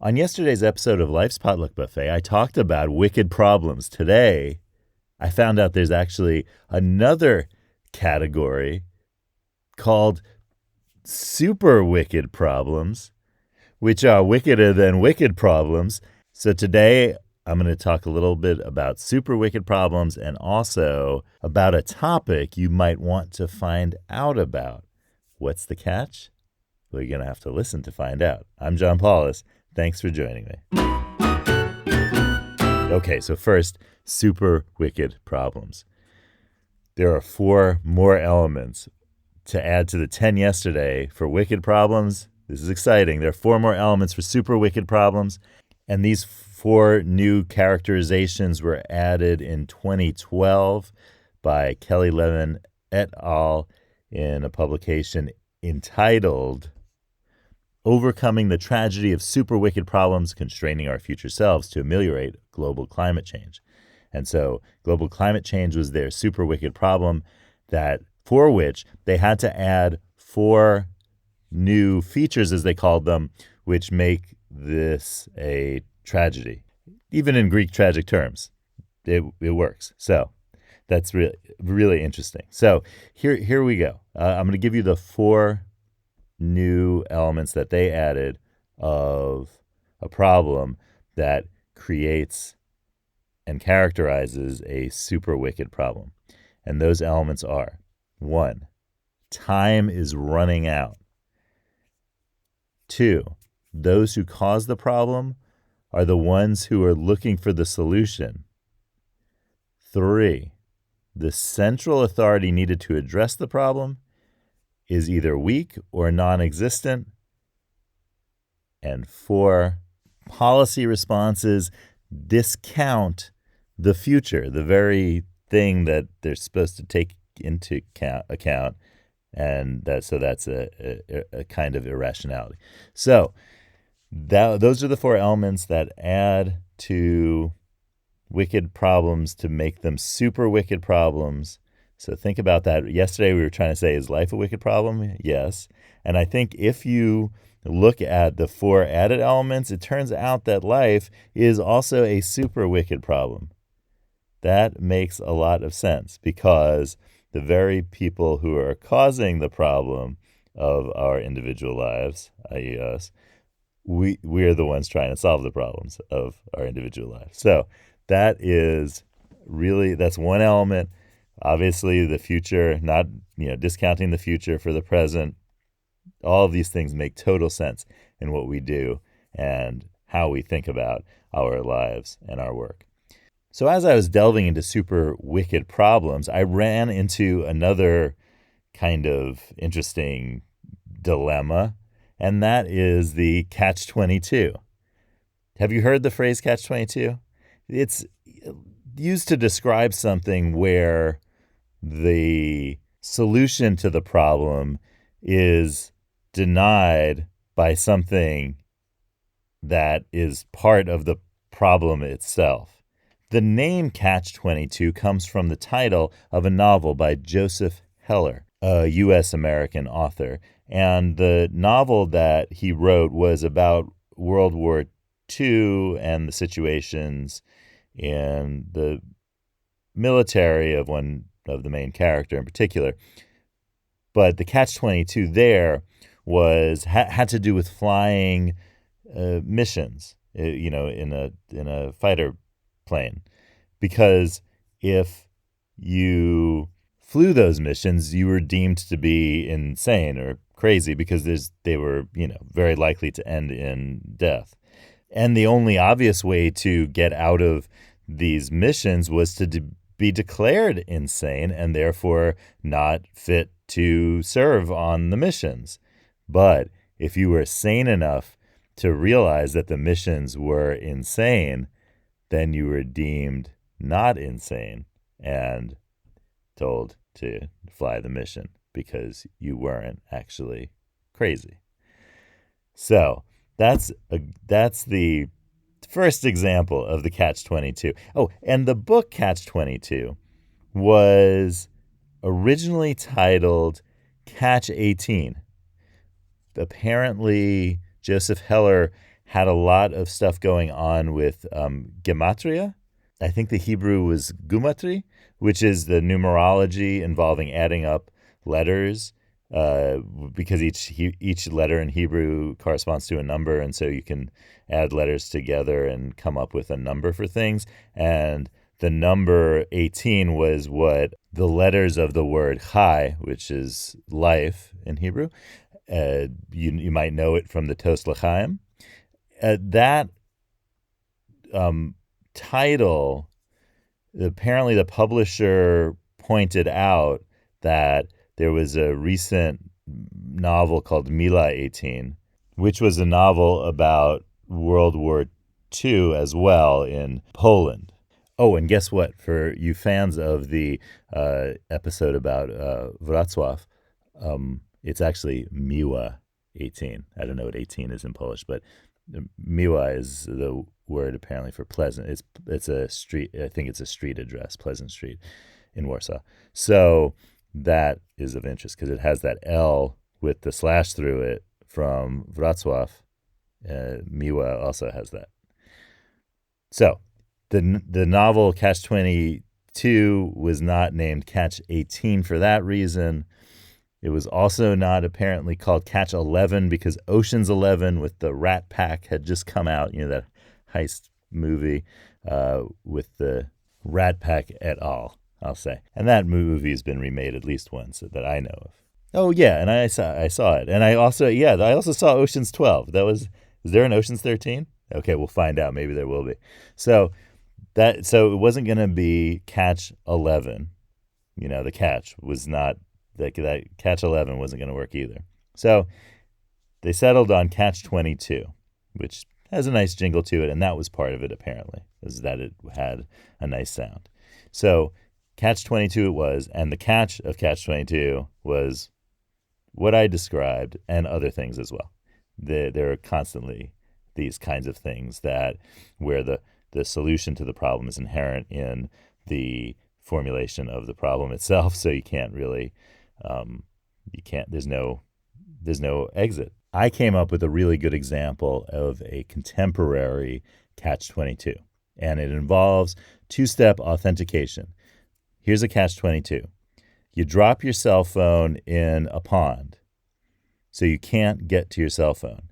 On yesterday's episode of Life's Potluck Buffet, I talked about wicked problems. Today, I found out there's actually another category called super wicked problems, which are wickeder than wicked problems. So today, I'm going to talk a little bit about super wicked problems and also about a topic you might want to find out about. What's the catch? Well, you're going to have to listen to find out. I'm John Paulus. Thanks for joining me. Okay, so first, super wicked problems. There are 4 more elements to add to the 10 yesterday for wicked problems. This is exciting. There are 4 more elements for super wicked problems. And these 4 new characterizations were added in 2012 by Kelly Levin et al. In a publication entitled Overcoming the Tragedy of Super Wicked Problems, Constraining Our Future Selves to Ameliorate Global Climate Change. And so global climate change was their super wicked problem for which they had to add 4 new features, as they called them, which make this a tragedy. Even in Greek tragic terms, it works. So that's really, really interesting. So here we go. I'm going to give you the 4 new elements that they added of a problem that creates and characterizes a super wicked problem. And those elements are: 1, time is running out. 2, those who cause the problem are the ones who are looking for the solution. 3, the central authority needed to address the problem is either weak or non-existent. And 4, policy responses discount the future, the very thing that they're supposed to take into account, and that's a kind of irrationality. So those are the 4 elements that add to wicked problems to make them super wicked problems. So think about that. Yesterday we were trying to say, is life a wicked problem? Yes. And I think if you look at the 4 added elements, it turns out that life is also a super wicked problem. That makes a lot of sense because the very people who are causing the problem of our individual lives, i.e. us, we are the ones trying to solve the problems of our individual lives. So that's one element. Obviously, the future, not discounting the future for the present. All of these things make total sense in what we do and how we think about our lives and our work. So as I was delving into super wicked problems, I ran into another kind of interesting dilemma, and that is the catch-22. Have you heard the phrase catch-22? It's used to describe something where the solution to the problem is denied by something that is part of the problem itself. The name Catch-22 comes from the title of a novel by Joseph Heller, a U.S.-American author. And the novel that he wrote was about World War II and the situations in the military of one of the main character in particular. But the catch-22 there had to do with flying missions, in a fighter plane, because if you flew those missions, you were deemed to be insane or crazy because they were very likely to end in death. And the only obvious way to get out of these missions was to be declared insane and therefore not fit to serve on the missions. But if you were sane enough to realize that the missions were insane, then you were deemed not insane and told to fly the mission because you weren't actually crazy. So that's the first example of the Catch-22. Oh, and the book Catch-22 was originally titled Catch-18. Apparently, Joseph Heller had a lot of stuff going on with gematria. I think the Hebrew was gumatri, which is the numerology involving adding up letters, because each letter in Hebrew corresponds to a number, and so you can add letters together and come up with a number for things. And the number 18 was what the letters of the word chai, which is life in Hebrew. You might know it from the Tos L'Chaim. That title, apparently the publisher pointed out that there was a recent novel called Mila 18, which was a novel about World War II as well in Poland. Oh, and guess what? For you fans of the episode about Wrocław, it's actually Miła 18. I don't know what 18 is in Polish, but Miła is the word apparently for pleasant. It's a street. I think it's a street address, Pleasant Street in Warsaw. So that is of interest because it has that L with the slash through it from Wrocław. Miła also has that. So the novel Catch 22 was not named Catch 18 for that reason. It was also not apparently called Catch 11 because Ocean's 11 with the Rat Pack had just come out, that heist movie with the Rat Pack et al., I'll say. And that movie has been remade at least once that I know of. Oh, yeah, and I saw it. And I also saw Ocean's 12. Is there an Ocean's 13? Okay, we'll find out. Maybe there will be. So it wasn't going to be Catch 11. The catch was not... That Catch 11 wasn't going to work either. So they settled on Catch 22, which has a nice jingle to it, and that was part of it, apparently, is that it had a nice sound. So Catch 22 it was, and the catch of Catch 22 was what I described and other things as well. There are constantly these kinds of things where the solution to the problem is inherent in the formulation of the problem itself, so you can't really... there's no exit. I came up with a really good example of a contemporary Catch-22, and it involves two-step authentication. Here's a Catch-22. You drop your cell phone in a pond, so you can't get to your cell phone.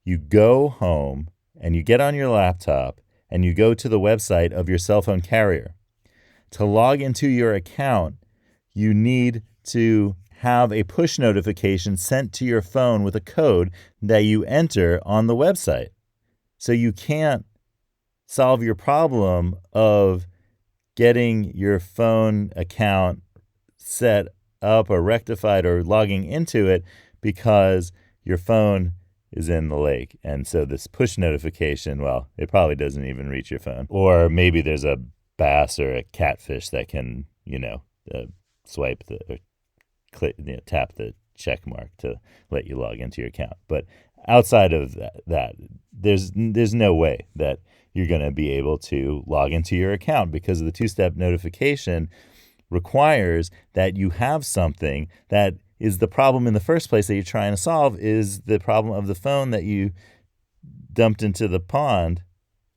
You go home, and you get on your laptop, and you go to the website of your cell phone carrier. To log into your account, you need to have a push notification sent to your phone with a code that you enter on the website. So you can't solve your problem of getting your phone account set up or rectified or logging into it because your phone is in the lake. And so this push notification, well, it probably doesn't even reach your phone. Or maybe there's a bass or a catfish that can, swipe tap the check mark to let you log into your account. But outside of that, there's no way that you're going to be able to log into your account because the two-step notification requires that you have something that is the problem in the first place that you're trying to solve is the problem of the phone that you dumped into the pond.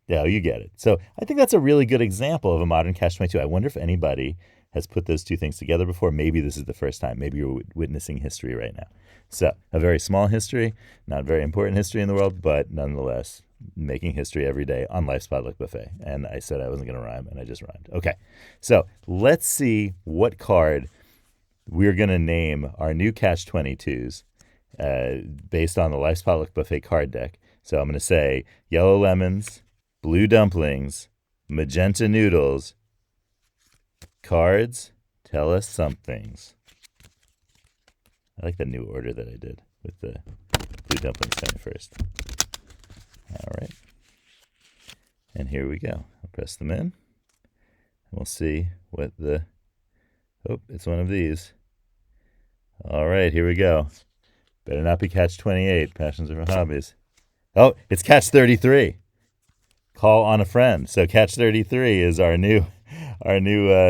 Yeah, you get it. So I think that's a really good example of a modern Catch-22. I wonder if anybody has put those two things together before. Maybe this is the first time. Maybe you're witnessing history right now. So a very small history, not very important history in the world, but nonetheless making history every day on Life's Potluck Buffet. And I said I wasn't going to rhyme, and I just rhymed. Okay, so let's see what card we're going to name our new Catch-22s based on the Life's Potluck Buffet card deck. So I'm going to say yellow lemons, blue dumplings, magenta noodles. Cards tell us some things. I like the new order that I did with the blue dumplings coming first. All right. And here we go. I'll press them in. And we'll see what it's one of these. All right, here we go. Better not be Catch-28, Passions Over Hobbies. Oh, it's Catch-33. Call on a friend. So Catch-33 is our new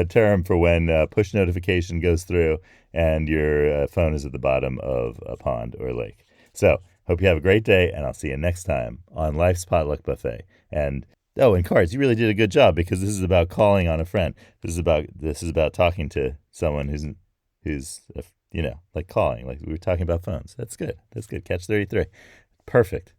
term for when push notification goes through and your phone is at the bottom of a pond or a lake. So Hope you have a great day, and I'll see you next time on Life's Potluck Buffet. And and cards, you really did a good job, because this is about calling on a friend. This is about talking to someone who's like calling, like we were talking about phones. That's good. Catch 33. Perfect.